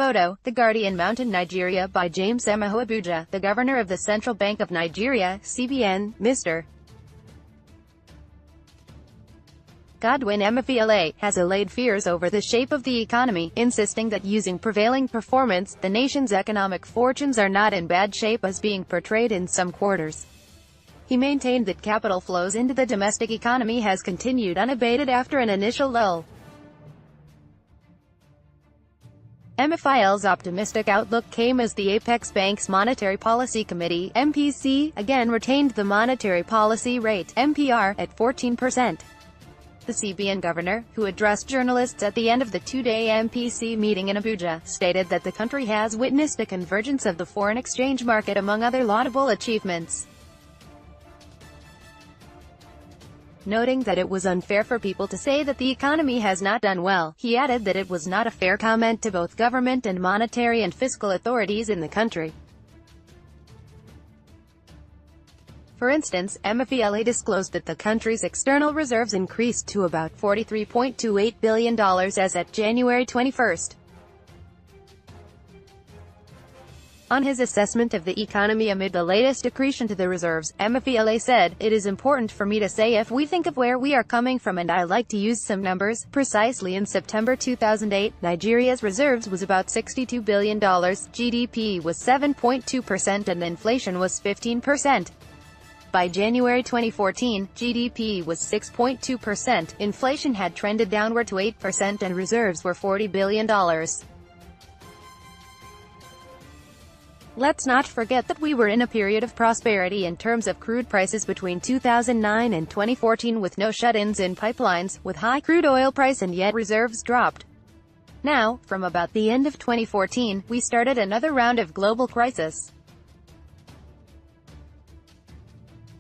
photo, The Guardian. Mountain Nigeria by James EmejoAbuja. The governor of the Central Bank of Nigeria, CBN, Mr. Godwin Emefiele, has allayed fears over the shape of the economy, insisting that using prevailing performance, the nation's economic fortunes are not in bad shape as being portrayed in some quarters. He maintained that capital flows into the domestic economy has continued unabated after an initial lull. Emefiele's optimistic outlook came as the Apex Bank's Monetary Policy Committee, MPC, again retained the monetary policy rate, MPR, at 14%. The CBN governor, who addressed journalists at the end of the two-day MPC meeting in Abuja, stated that the country has witnessed a convergence of the foreign exchange market among other laudable achievements. Noting that it was unfair for people to say that the economy has not done well, he added that it was not a fair comment to both government and monetary and fiscal authorities in the country. For instance, Emefiele disclosed that the country's external reserves increased to about $43.28 billion as at January 21. On his assessment of the economy amid the latest accretion to the reserves, Emefiele said, "It is important for me to say if we think of where we are coming from, and I like to use some numbers. Precisely in September 2008, Nigeria's reserves was about $62 billion, GDP was 7.2% and inflation was 15%. By January 2014, GDP was 6.2%, inflation had trended downward to 8% and reserves were $40 billion. Let's not forget that we were in a period of prosperity in terms of crude prices between 2009 and 2014 with no shut-ins in pipelines, with high crude oil price, and yet reserves dropped. Now, from about the end of 2014, we started another round of global crisis.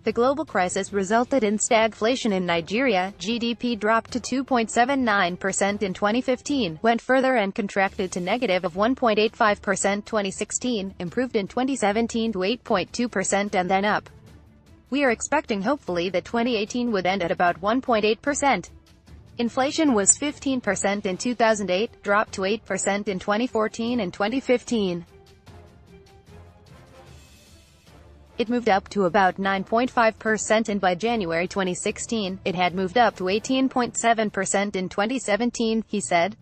The global crisis resulted in stagflation in Nigeria. GDP dropped to 2.79% in 2015, went further and contracted to negative of 1.85% 2016, improved in 2017 to 8.2% and then up. We are expecting hopefully that 2018 would end at about 1.8%. Inflation was 15% in 2008, dropped to 8% in 2014 and 2015. It moved up to about 9.5% and by January 2016, it had moved up to 18.7% in 2017, he said.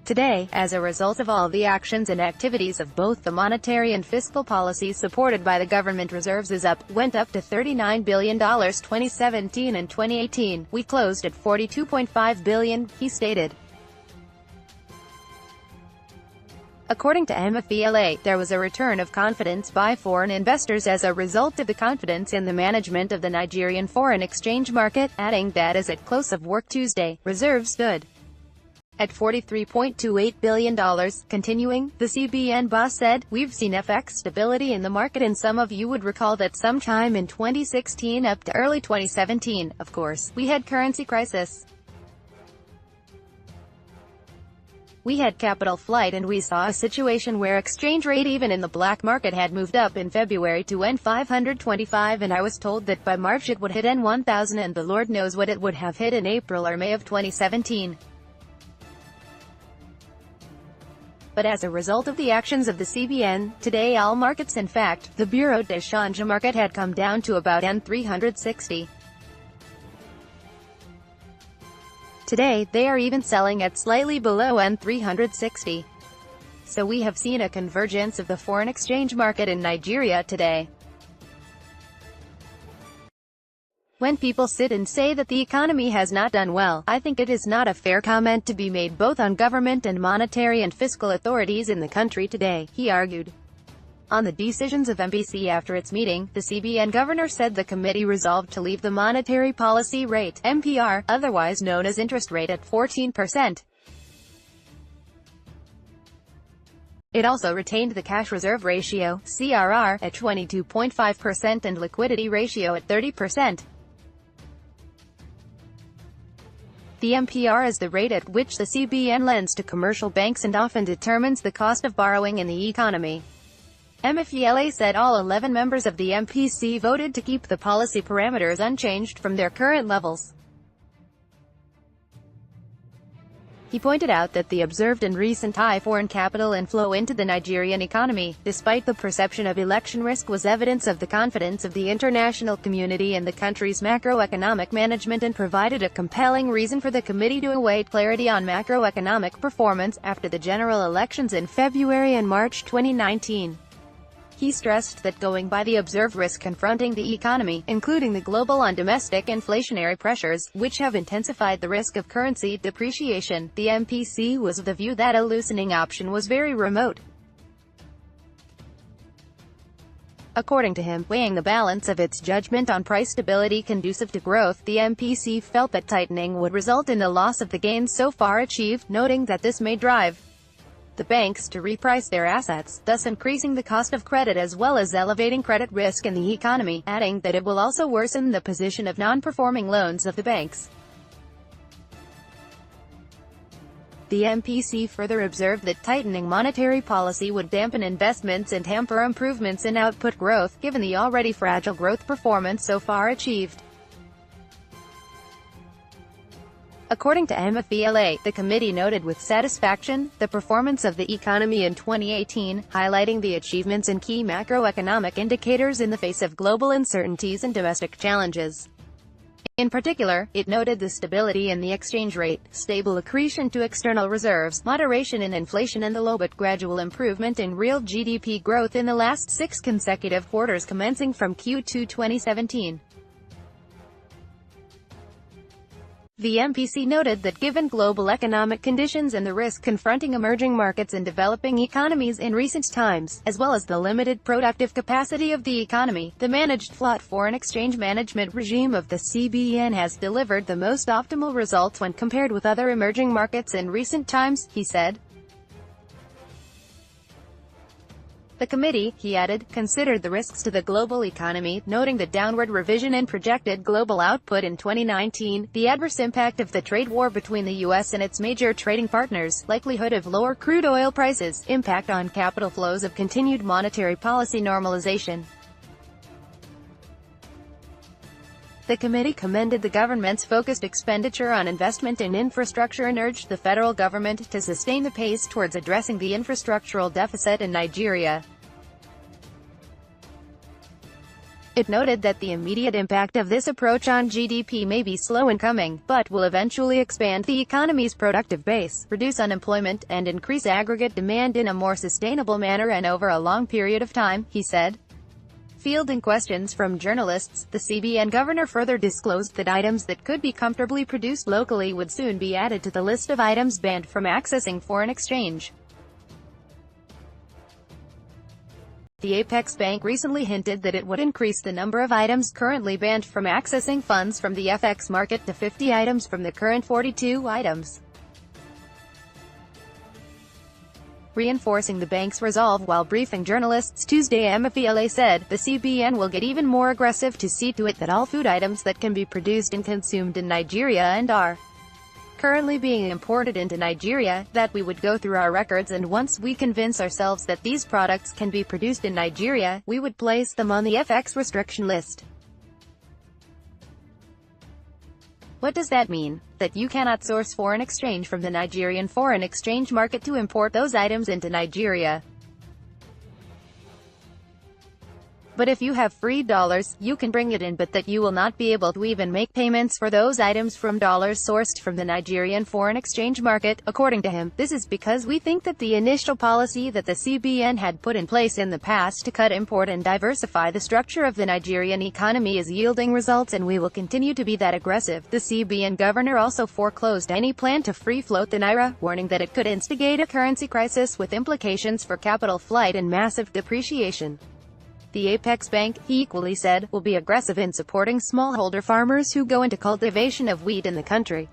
Today, as a result of all the actions and activities of both the monetary and fiscal policies supported by the government, reserves went up to $39 billion 2017 and 2018. We closed at $42.5 billion, he stated. According to Emefiele, there was a return of confidence by foreign investors as a result of the confidence in the management of the Nigerian foreign exchange market, adding that as at close of work Tuesday, reserves stood at $43.28 billion. Continuing, the CBN boss said, "We've seen FX stability in the market, and some of you would recall that sometime in 2016 up to early 2017, of course, we had currency crisis. We had capital flight and we saw a situation where exchange rate even in the black market had moved up in February to N525, and I was told that by March it would hit N1000, and the Lord knows what it would have hit in April or May of 2017. But as a result of the actions of the CBN, today all markets, in fact, the Bureau de Change market had come down to about N360. Today, they are even selling at slightly below N360. So we have seen a convergence of the foreign exchange market in Nigeria today. When people sit and say that the economy has not done well, I think it is not a fair comment to be made both on government and monetary and fiscal authorities in the country today," he argued. On the decisions of MPC after its meeting, the CBN governor said the committee resolved to leave the monetary policy rate, MPR, otherwise known as interest rate, at 14%. It also retained the cash reserve ratio, CRR, at 22.5% and liquidity ratio at 30%. The MPR is the rate at which the CBN lends to commercial banks and often determines the cost of borrowing in the economy. Emefiele said all 11 members of the MPC voted to keep the policy parameters unchanged from their current levels. He pointed out that the observed and recent high foreign capital inflow into the Nigerian economy, despite the perception of election risk, was evidence of the confidence of the international community in the country's macroeconomic management and provided a compelling reason for the committee to await clarity on macroeconomic performance after the general elections in February and March 2019. He stressed that going by the observed risk confronting the economy, including the global and domestic inflationary pressures, which have intensified the risk of currency depreciation, the MPC was of the view that a loosening option was very remote. According to him, weighing the balance of its judgment on price stability conducive to growth, the MPC felt that tightening would result in the loss of the gains so far achieved, noting that this may drive the banks to reprice their assets, thus increasing the cost of credit as well as elevating credit risk in the economy, adding that it will also worsen the position of non-performing loans of the banks. The MPC further observed that tightening monetary policy would dampen investments and hamper improvements in output growth, given the already fragile growth performance so far achieved. According to Emefiele, the committee noted with satisfaction the performance of the economy in 2018, highlighting the achievements in key macroeconomic indicators in the face of global uncertainties and domestic challenges. In particular, it noted the stability in the exchange rate, stable accretion to external reserves, moderation in inflation and the low but gradual improvement in real GDP growth in the last 6 consecutive quarters commencing from Q2 2017. The MPC noted that given global economic conditions and the risk confronting emerging markets and developing economies in recent times, as well as the limited productive capacity of the economy, the managed flat foreign exchange management regime of the CBN has delivered the most optimal results when compared with other emerging markets in recent times, he said. The committee, he added, considered the risks to the global economy, noting the downward revision in projected global output in 2019, the adverse impact of the trade war between the U.S. and its major trading partners, likelihood of lower crude oil prices, impact on capital flows of continued monetary policy normalization. The committee commended the government's focused expenditure on investment in infrastructure and urged the federal government to sustain the pace towards addressing the infrastructural deficit in Nigeria. It noted that the immediate impact of this approach on GDP may be slow in coming, but will eventually expand the economy's productive base, reduce unemployment, and increase aggregate demand in a more sustainable manner and over a long period of time, he said. Fielding questions from journalists, the CBN governor further disclosed that items that could be comfortably produced locally would soon be added to the list of items banned from accessing foreign exchange. The Apex Bank recently hinted that it would increase the number of items currently banned from accessing funds from the FX market to 50 items from the current 42 items. Reinforcing the bank's resolve while briefing journalists Tuesday, Emefiele said, the CBN will get even more aggressive to see to it that all food items that can be produced and consumed in Nigeria and are currently being imported into Nigeria, that we would go through our records and once we convince ourselves that these products can be produced in Nigeria, we would place them on the FX restriction list. What does that mean? That you cannot source foreign exchange from the Nigerian foreign exchange market to import those items into Nigeria. But if you have free dollars, you can bring it in, but that you will not be able to even make payments for those items from dollars sourced from the Nigerian foreign exchange market. According to him, this is because we think that the initial policy that the CBN had put in place in the past to cut import and diversify the structure of the Nigerian economy is yielding results and we will continue to be that aggressive. The CBN governor also foreclosed any plan to free float the naira, warning that it could instigate a currency crisis with implications for capital flight and massive depreciation. The Apex Bank, he equally said, will be aggressive in supporting smallholder farmers who go into cultivation of wheat in the country.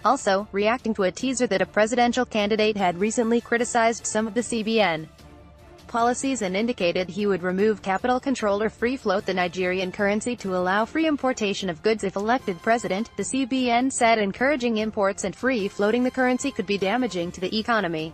Also, reacting to a teaser that a presidential candidate had recently criticized some of the CBN policies and indicated he would remove capital control or free float the Nigerian currency to allow free importation of goods if elected president, the CBN said encouraging imports and free floating the currency could be damaging to the economy.